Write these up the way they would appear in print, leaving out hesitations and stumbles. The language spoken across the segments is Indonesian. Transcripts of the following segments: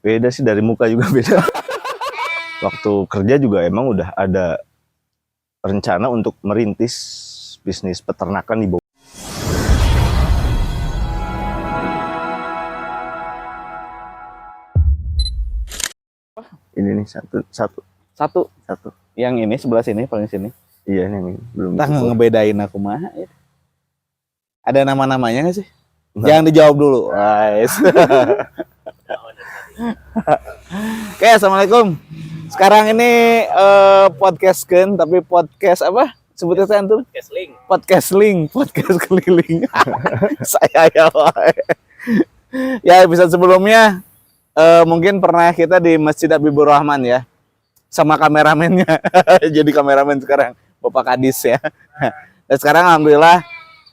Beda sih, dari muka juga beda. Waktu kerja juga emang udah ada rencana untuk merintis bisnis peternakan di Bogor. Ini nih satu. Yang ini sebelah sini, paling sini. Iya nih, belum. Entah ngebedain aku mah. Ada nama-namanya nggak sih? Nah. Jangan dijawab dulu. Guys. Oke, assalamualaikum. Sekarang ini podcast tapi podcast apa? Sebutnya kan tuh? Podcast keliling. Saya ya. Ya, episode sebelumnya mungkin pernah kita di Masjid Habibur Rahman ya, sama kameramennya. Jadi kameramen sekarang Bapak Kadis ya. Dan sekarang alhamdulillah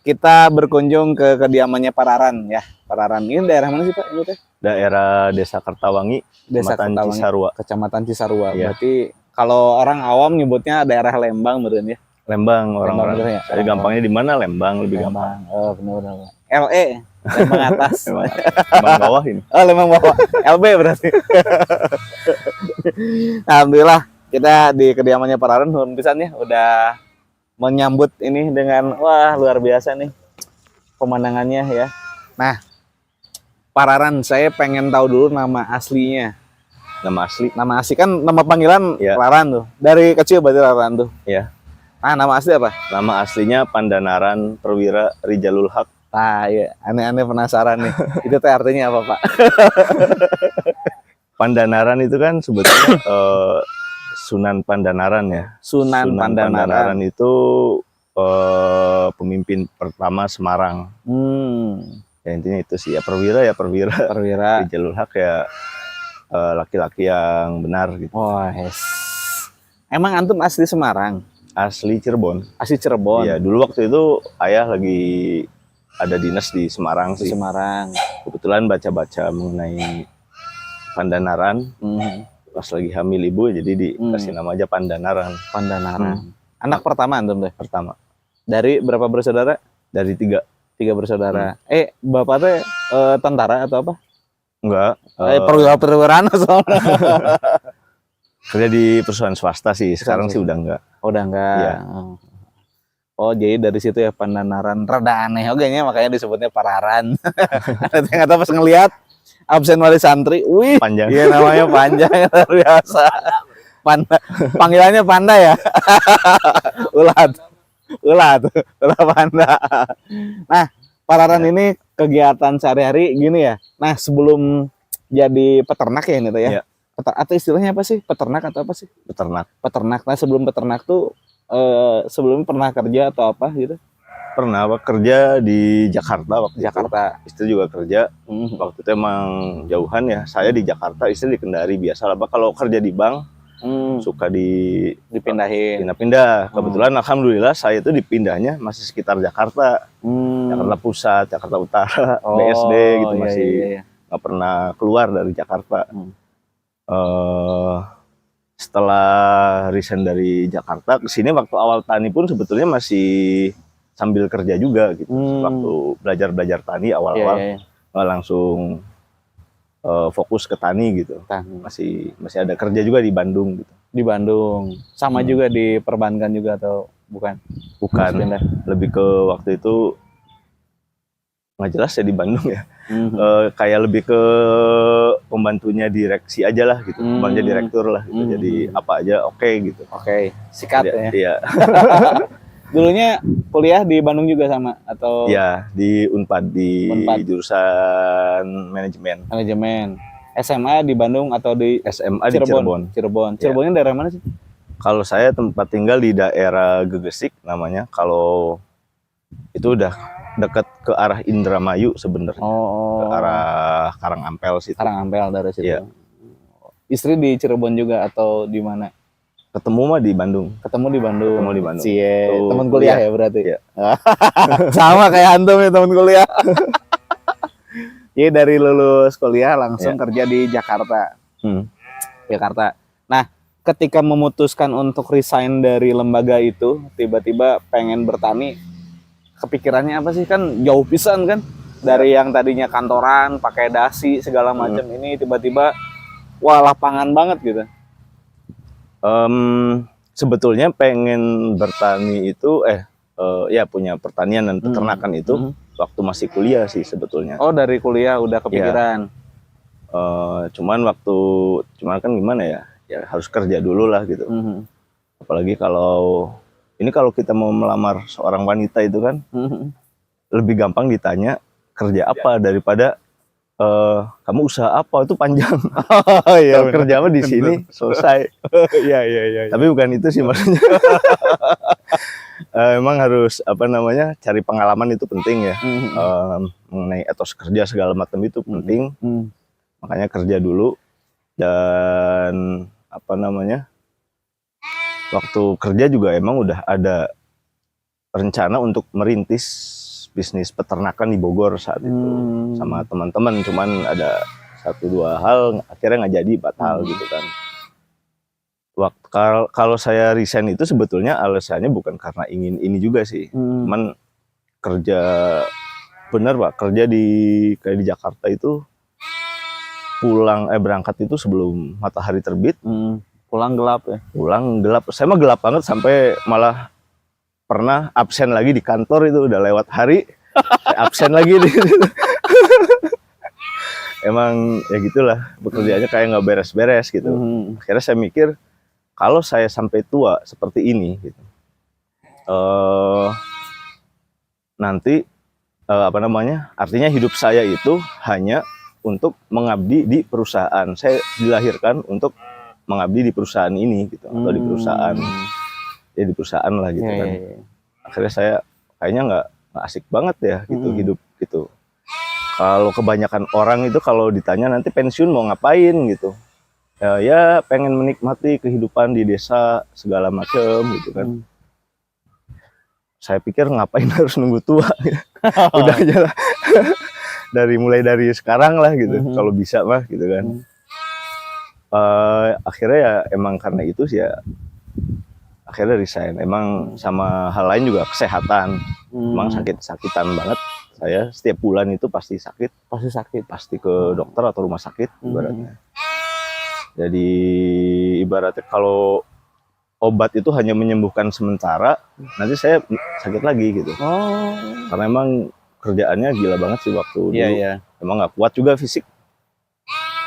kita berkunjung ke kediamannya Pararan ya. Pararan ini daerah mana sih Pak? Ini teh? Daerah Desa Kertawangi, Kecamatan Cisarua. Kecamatan Cisarua. Ya. Berarti kalau orang awam nyebutnya daerah Lembang beneran ya? Lembang orang-orang. Ya? Jadi gampangnya di mana? Lembang lebih gampang. Oh benar-benar. LE Lembang atas. Lembang bawah ini. Oh Lembang bawah. LB berarti. Alhamdulillah kita di kediamannya Pararan nuhun pisan ya, udah menyambut ini dengan wah luar biasa nih pemandangannya ya. Nah, Pararan, saya pengen tahu dulu nama aslinya. Nama asli Kan nama panggilan ya. Pararan tuh. Dari kecil berarti Pararan tuh. Ya. Nah, nama asli apa? Nama aslinya Pandanaran Perwira Rijalul Haq. Nah, ya, aneh-aneh penasaran nih. Itu teh artinya apa, Pak? Pandanaran itu kan sebetulnya Sunan Pandanaran ya. Sunan Pandanaran itu pemimpin pertama Semarang. Ya intinya itu sih ya, Perwira Rijalul Haq ya, laki-laki yang benar gitu. Wah, yes. Emang antum asli Semarang? Asli Cirebon. Asli Cirebon. Iya, dulu waktu itu ayah lagi ada dinas di Semarang sih. Semarang. Kebetulan baca-baca mengenai Pandanaran. Pas lagi hamil ibu, jadi dikasih nama aja Pandanaran. Pandanaran. Anak pertama antum deh? Pertama. Dari berapa bersaudara? Dari 3 bersaudara. Bapak teh tentara atau apa? Enggak. Perwira soalnya. Kerja di perusahaan swasta sih. Sekarang sih udah enggak. Udah enggak. Iya. Oh, jadi dari situ ya Pandanaran. Rada aneh oke nya, makanya disebutnya Pararan. Ada pas ngelihat absen wali santri, wih, Panjang. Iya namanya panjang, luar biasa. Panda, panggilannya Panda ya. Ulat Panda. Nah, Pararan ini kegiatan sehari-hari gini ya. Nah, sebelum jadi peternak ya ini tuh ya. Ya. Atau istilahnya apa sih? Peternak atau apa sih? Peternak. Nah, sebelum peternak tuh sebelumnya pernah kerja atau apa gitu? Pernah kerja di Jakarta waktu Jakarta. Istri juga kerja. Waktu itu emang jauhan ya. Saya di Jakarta, istri di Kendari. Biasa lah, kalau kerja di bank suka dipindahin. Pindah-pindah. Kebetulan alhamdulillah saya itu dipindahnya masih sekitar Jakarta. Jakarta Pusat, Jakarta Utara, BSD gitu, masih nggak pernah keluar dari Jakarta. Setelah resign dari Jakarta ke sini, waktu awal tani pun sebetulnya masih sambil kerja juga gitu. Waktu belajar tani awal-awal nggak langsung fokus ke tani gitu. Masih ada kerja juga di Bandung gitu. Di Bandung. Sama juga di perbankan juga atau bukan? Bukan. Lebih ke waktu itu nggak jelas ya di Bandung ya. Kayak lebih ke pembantunya direksi aja lah gitu. Pembantunya direktur lah gitu. Jadi apa aja oke gitu. Oke. Sikat ya. Iya. Dulunya kuliah di Bandung juga sama atau? Iya, di Unpad, di jurusan manajemen. SMA di Bandung atau di SMA di Cirebon. Cirebonnya daerah mana sih? Kalau saya tempat tinggal di daerah Gegesik namanya. Kalau itu udah dekat ke arah Indramayu sebenarnya. Ke arah Karangampel situ. Karangampel dari situ. Iya. Istri di Cirebon juga atau di mana? Ketemu mah di Bandung. Ketemu di Bandung. Cie, teman kuliah ya berarti. Iya. Sama kayak antum ya, teman kuliah. Jadi dari lulus kuliah langsung kerja di Jakarta. Jakarta. Nah, ketika memutuskan untuk resign dari lembaga itu, tiba-tiba pengen bertani, kepikirannya apa sih? Kan jauh pisan kan dari yang tadinya kantoran pakai dasi segala macam, ini tiba-tiba wah lapangan banget gitu? Sebetulnya pengen bertani itu ya punya pertanian dan peternakan itu waktu masih kuliah sih sebetulnya. Oh, dari kuliah udah kepikiran. Cuman kan gimana ya? Ya harus kerja dulu lah gitu. Apalagi kalau kita mau melamar seorang wanita itu kan lebih gampang ditanya kerja apa daripada kamu usaha apa, itu panjang. Oh iya. Kalau kerja mah di sini selesai. Iya. Tapi bukan itu sih maksudnya. Emang harus cari pengalaman itu penting ya. Mengenai etos kerja segala macam itu penting. Makanya kerja dulu dan waktu kerja juga emang udah ada rencana untuk merintis bisnis peternakan di Bogor saat itu sama teman-teman, cuman ada 1-2 hal akhirnya nggak jadi, batal gitu kan. Kalau saya resign itu sebetulnya alasannya bukan karena ingin ini juga sih, cuman kerja bener Pak, kerja kayak di Jakarta itu berangkat itu sebelum matahari terbit, pulang gelap ya. Pulang gelap, saya mah gelap banget sampai malah pernah absen lagi di kantor, itu udah lewat hari absen lagi di emang ya gitulah pekerjaannya kayak nggak beres-beres gitu. Akhirnya saya mikir kalau saya sampai tua seperti ini gitu, nanti artinya hidup saya itu hanya untuk mengabdi di perusahaan. Saya dilahirkan untuk mengabdi di perusahaan ini gitu, atau di perusahaan di perusahaan lah gitu kan. Akhirnya saya kayaknya nggak asik banget ya gitu hidup gitu. Kalau kebanyakan orang itu kalau ditanya nanti pensiun mau ngapain gitu, ya pengen menikmati kehidupan di desa segala macem gitu kan. Saya pikir ngapain harus nunggu tua, udah aja lah. mulai dari sekarang lah gitu, kalau bisa mah gitu kan. Akhirnya ya emang karena itu sih ya akhirnya resign. Emang sama hal lain juga kesehatan. Emang sakit-sakitan banget. Saya setiap bulan itu pasti sakit. Pasti ke dokter atau rumah sakit ibaratnya. Jadi ibaratnya kalau obat itu hanya menyembuhkan sementara, nanti saya sakit lagi gitu. Karena emang kerjaannya gila banget sih waktu dulu. Emang nggak kuat juga fisik.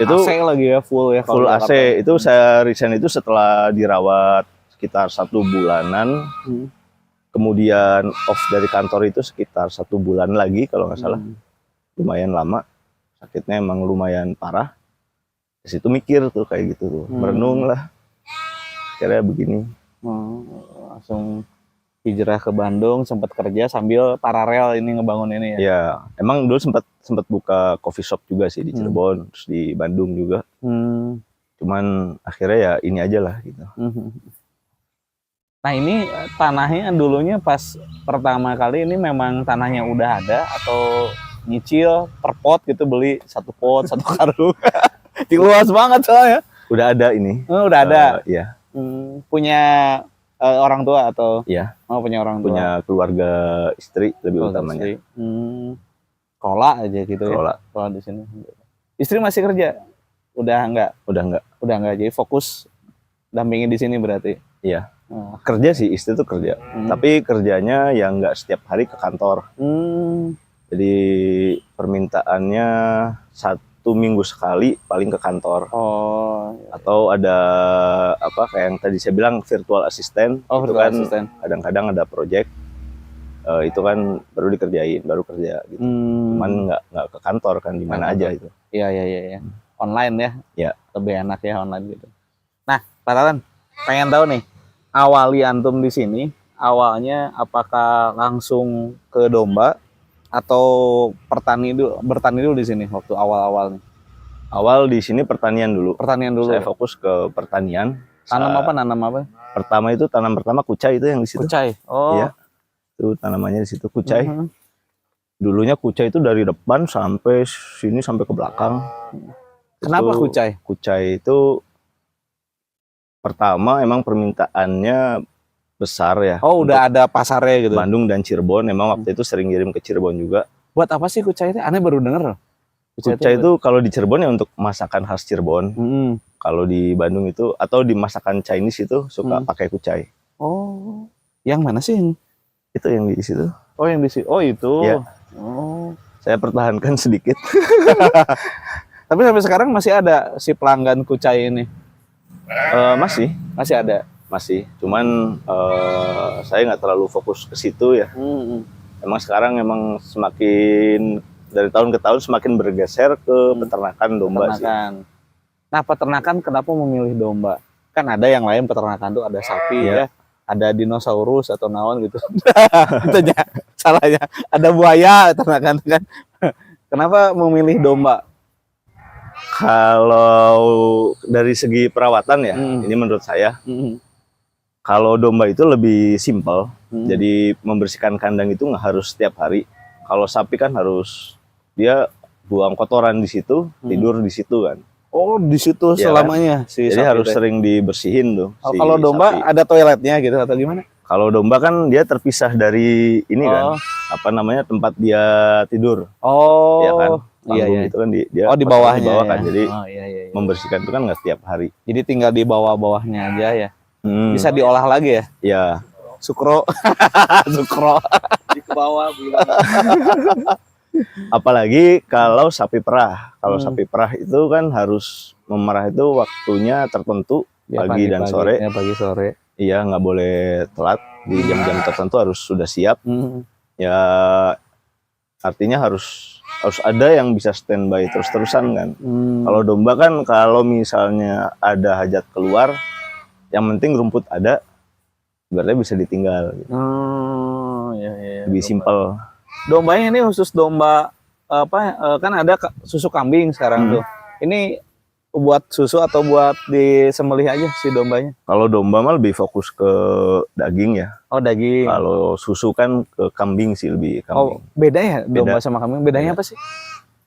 Itu AC lagi ya, full ya. Full AC. Itu saya resign itu setelah dirawat sekitar 1 bulanan, kemudian off dari kantor itu sekitar 1 bulan lagi kalau nggak salah. Lumayan lama, sakitnya emang lumayan parah. Di situ mikir tuh kayak gitu tuh, merenung lah. Akhirnya begini. Langsung hijrah ke Bandung, sempat kerja sambil paralel ini ngebangun ini ya. Ya, emang dulu sempat buka coffee shop juga sih di Cirebon, terus di Bandung juga. Cuman akhirnya ya ini aja lah gitu. Nah ini tanahnya dulunya pas pertama kali ini memang tanahnya udah ada atau nyicil per pot gitu, beli 1 pot 1 karung? Luas banget soalnya. Udah ada ini. Udah ada. Iya. Punya orang tua atau? Iya. Punya orang tua. Punya keluarga, istri lebih utamanya. Sekolah aja gitu. Sekolah. Sekolah di sini. Istri masih kerja? Udah enggak. Jadi fokus dampingin di sini berarti. Iya. Kerja sih, istri tuh kerja. Tapi kerjanya yang nggak setiap hari ke kantor. Jadi permintaannya 1 minggu sekali paling ke kantor. Atau ada kayak yang tadi saya bilang virtual assistant. Itu kan kadang-kadang ada project. Itu kan baru dikerjain, baru kerja gitu. Cuman nggak ke kantor kan, di mana aja itu. Iya. Online ya. Iya. Lebih enak ya online gitu. Nah, Pak Tatan, pengen tahu nih, awali antum di sini, awalnya apakah langsung ke domba atau bertani dulu di sini waktu awal-awal nih? Awal di sini pertanian dulu. Saya fokus ke pertanian. Nanam apa? Tanam pertama kucai itu yang di situ. Kucai. Iya. Itu tanamannya di situ kucai. Dulunya kucai itu dari depan sampai sini sampai ke belakang. Kenapa kucai? Kucai itu pertama emang permintaannya besar ya. Udah ada pasarnya gitu. Bandung dan Cirebon, emang waktu itu sering kirim ke Cirebon juga. Buat apa sih kucai itu? Aneh baru denger. Kucai itu kalau di Cirebon ya untuk masakan khas Cirebon. Kalau di Bandung itu atau di masakan Chinese itu suka pakai kucai. Oh, yang mana sih? Itu yang di situ. Oh, yang di sini. Oh, itu. Ya. Oh. Saya pertahankan sedikit. Tapi sampai sekarang masih ada si pelanggan kucai ini. Masih ada. Masih. Cuman saya nggak terlalu fokus ke situ ya. Emang sekarang semakin dari tahun ke tahun semakin bergeser ke peternakan domba sih. Nah, peternakan kenapa memilih domba? Kan ada yang lain peternakan tuh ada sapi ya, ada dinosaurus atau naon gitu. Itu aja salahnya. Ada buaya peternakan kan. Kenapa memilih domba? Kalau dari segi perawatan ya, ini menurut saya, kalau domba itu lebih simpel. Jadi membersihkan kandang itu nggak harus setiap hari. Kalau sapi kan harus dia buang kotoran di situ, tidur di situ kan. Oh, di situ Ya, selamanya si Jadi sapi harus teh. sering dibersihin tuh. Oh, si kalau domba sapi. ada toiletnya gitu atau gimana? Kalau domba kan dia terpisah dari ini kan, tempat dia tidur. Oh, Ya kan, iya. panggung itu kan dia Oh, di bawahnya. di bawah kan. Ya. Jadi iya. membersihkan itu kan nggak setiap hari. Jadi tinggal di bawah-bawahnya aja ya. Bisa Bisa diolah lagi ya? ya. Sukro. Sukro. Di ke bawah belum. Apalagi kalau sapi perah. Kalau sapi perah itu kan harus memerah itu waktunya tertentu, Ya, pagi dan sore. Ya, pagi sore. Iya, nggak boleh telat. Di jam-jam tertentu harus sudah siap. Ya artinya harus ada yang bisa standby terus-terusan kan. Kalau domba kan kalau misalnya ada hajat keluar, yang penting rumput ada, berarti bisa ditinggal. Gitu. Oh, iya. Lebih simpel. Dombanya ini khusus domba kan ada susu kambing sekarang tuh. Ini buat susu atau buat disembelih aja si dombanya? Kalau domba mah lebih fokus ke daging ya. Oh, daging. Kalau susu kan ke kambing sih, lebih Oh, kambing. beda ya domba Beda. sama kambing? Bedanya apa sih?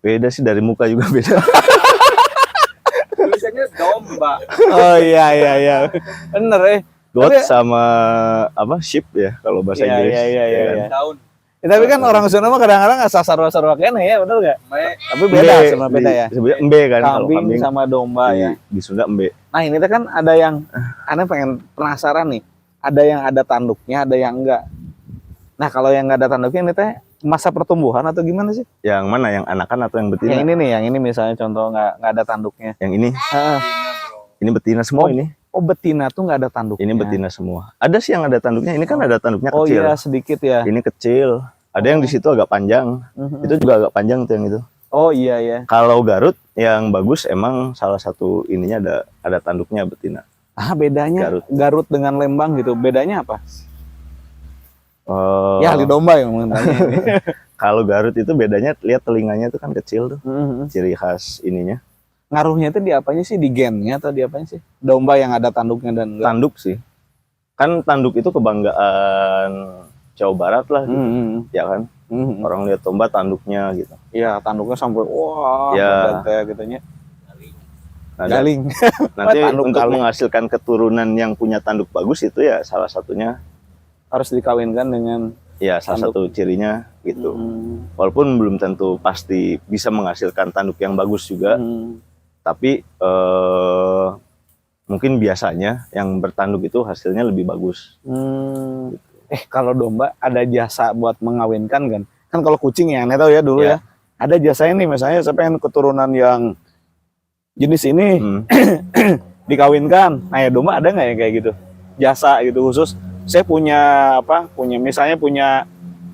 Beda sih, dari muka juga beda. Tulisannya domba. Oh, iya. Bener ya. Goat Tapi- sama sheep ya kalau bahasa Inggris. Iya. Ya kan? Daun. Tapi kan orang Sunda mah kadang-kadang asal sarwa-sarwa kene ya, bener gak? Tapi beda sebenarnya beda ya. Sebenarnya embe kan kalau Kambing kambing sama domba ya. di Sunda embe. Nah, ini tuh kan ada yang aneh pengen penasaran nih. Ada yang ada tanduknya, ada yang enggak. Nah, kalau yang enggak ada tanduknya ini teh masa pertumbuhan atau gimana sih? Yang mana, yang anakan atau yang betina? Yang ini nih, yang ini misalnya contoh nggak ada tanduknya. Yang ini, Heeh. ini betina semua ini. Oh, betina tuh nggak ada tanduknya. Ini betina semua. Ada sih yang ada tanduknya. Ini kan ada tanduknya Oh kecil. iya, sedikit ya. Ini kecil. Ada yang di situ agak panjang. Itu juga agak panjang tuh yang itu. Oh iya. Kalau Garut yang bagus emang salah satu ininya ada tanduknya betina. Ah, bedanya Garut dengan Lembang gitu. Bedanya apa? Ya, ahli domba yang mau tanya ini. Kalau Garut itu bedanya, lihat telinganya itu kan kecil tuh. Ciri khas ininya. Ngaruhnya itu di apanya sih? Di gennya atau di apanya sih? Domba yang ada tanduknya dan enggak. Tanduk sih. Kan tanduk itu kebanggaan Jawa Barat lah gitu. Ya kan? Orang lihat domba tanduknya gitu. Iya, tanduknya sampai wah, Ya. kayak gitunya. Nah, Galing. nanti Tanduk untuk galing. menghasilkan keturunan yang punya tanduk bagus itu ya salah satunya, Harus dikawinkan dengan ya salah Tanduk. satu cirinya gitu. Walaupun belum tentu pasti bisa menghasilkan tanduk yang bagus juga, tapi mungkin biasanya yang bertanduk itu hasilnya lebih bagus. Kalau domba ada jasa buat mengawinkan kan? Kan kalau kucing ya, aneh tahu ya dulu ya. Ada jasanya nih, misalnya saya pengen keturunan yang jenis ini dikawinkan. Nah ya domba ada nggak ya kayak gitu? Jasa gitu khusus. Saya punya misalnya punya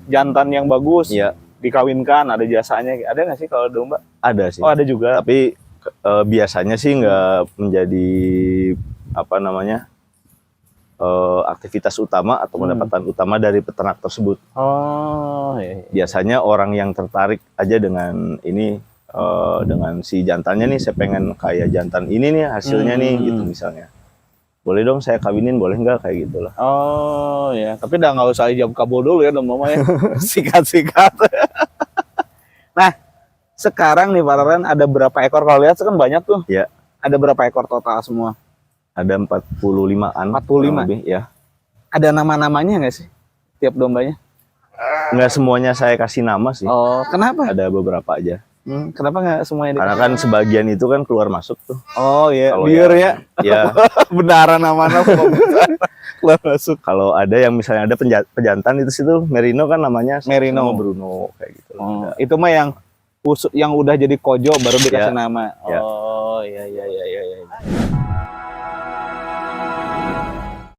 jantan yang bagus, Iya, dikawinkan, ada jasanya. Ada nggak sih kalau domba? ada sih. Oh ada juga. Tapi biasanya sih nggak menjadi aktivitas utama atau pendapatan utama dari peternak tersebut. Oh iya. Biasanya orang yang tertarik aja dengan ini, dengan si jantannya nih, saya pengen kayak jantan ini nih hasilnya nih gitu misalnya. Boleh dong saya kawinin, boleh nggak, kayak gitulah. Oh ya, tapi udah nggak usah ijab kabul dulu ya domba mah ya. Sikat-sikat. Nah, sekarang nih Pak Ren ada berapa ekor? Kalau lihat kan banyak tuh. Ya. Ada berapa ekor total semua? Ada 45-an. 45? kurang lebih, ya. Ada nama-namanya nggak sih tiap dombanya? Nggak semuanya saya kasih nama sih. Oh, kenapa? Ada beberapa aja. Kenapa nggak semuanya Karena kan sebagian itu kan keluar masuk tuh. Oh iya, Kalau biar ya. Ya, Benaran nama keluar masuk. kalau ada yang misalnya ada pejantan itu situ Merino kan namanya Merino. sama Bruno kayak gitu. Oh, itu mah yang udah jadi kojo baru dikasih Ya. nama. Ya. Oh iya.